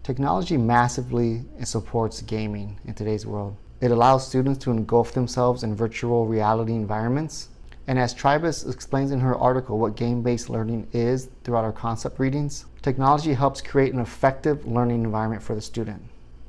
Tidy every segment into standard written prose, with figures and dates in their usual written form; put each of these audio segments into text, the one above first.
Technology massively supports gaming in today's world. It allows students to engulf themselves in virtual reality environments. And as Tribus explains in her article what game-based learning is throughout our concept readings, technology helps create an effective learning environment for the student.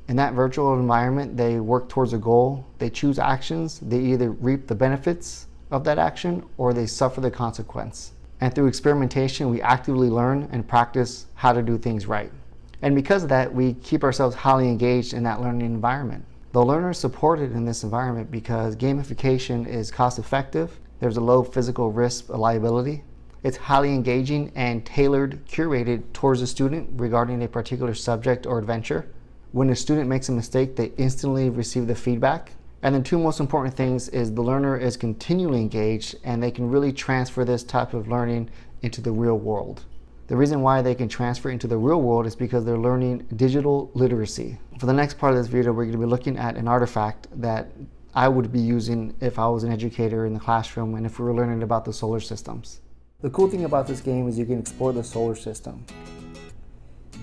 In that virtual environment, they work towards a goal, they choose actions, they either reap the benefits of that action or they suffer the consequence. And through experimentation, we actively learn and practice how to do things right. And because of that, we keep ourselves highly engaged in that learning environment. The learner is supported in this environment because gamification is cost effective, there's a low physical risk of liability, it's highly engaging and tailored, curated towards the student regarding a particular subject or adventure. When a student makes a mistake, they instantly receive the feedback. And then two most important things is the learner is continually engaged and they can really transfer this type of learning into the real world. The reason why they can transfer into the real world is because they're learning digital literacy. For the next part of this video, we're going to be looking at an artifact that I would be using if I was an educator in the classroom and if we were learning about the solar systems. The cool thing about this game is you can explore the solar system.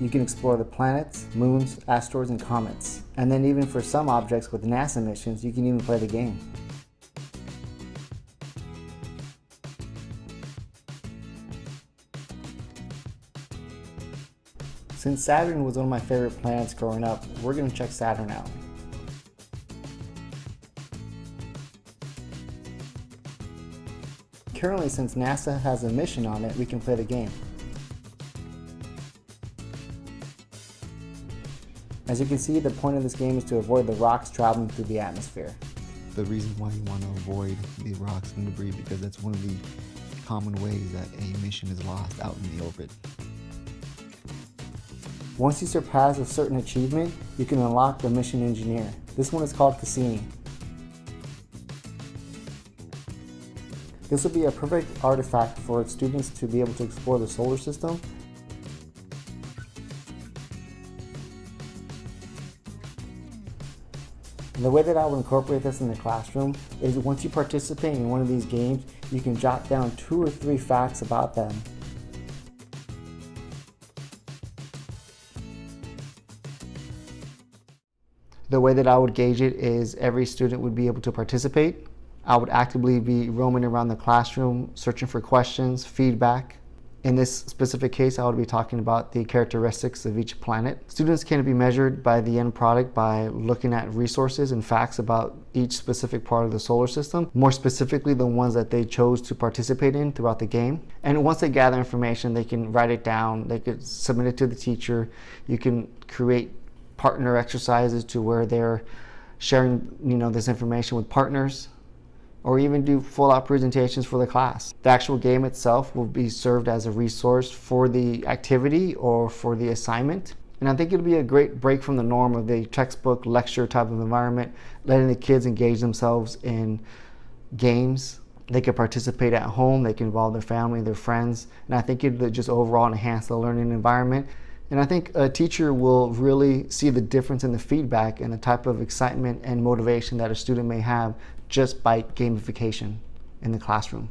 You can explore the planets, moons, asteroids, and comets. And then even for some objects with NASA missions, you can even play the game. Since Saturn was one of my favorite planets growing up, we're going to check Saturn out. Currently, since NASA has a mission on it, we can play the game. As you can see, the point of this game is to avoid the rocks traveling through the atmosphere. The reason why you want to avoid the rocks and debris because that's one of the common ways that a mission is lost out in the orbit. Once you surpass a certain achievement, you can unlock the mission engineer. This one is called Cassini. This will be a perfect artifact for students to be able to explore the solar system. And the way that I would incorporate this in the classroom is once you participate in one of these games, you can jot down 2 or 3 facts about them. The way that I would gauge it is every student would be able to participate. I would actively be roaming around the classroom, searching for questions, feedback. In this specific case, I would be talking about the characteristics of each planet. Students can be measured by the end product by looking at resources and facts about each specific part of the solar system, more specifically the ones that they chose to participate in throughout the game. And once they gather information, they can write it down, they could submit it to the teacher. You can create partner exercises to where they're sharing, this information with partners, or even do full-out presentations for the class. The actual game itself will be served as a resource for the activity or for the assignment. And I think it'll be a great break from the norm of the textbook lecture type of environment, letting the kids engage themselves in games. They can participate at home, they can involve their family, their friends, and I think it'll just overall enhance the learning environment. And I think a teacher will really see the difference in the feedback and the type of excitement and motivation that a student may have just by gamification in the classroom.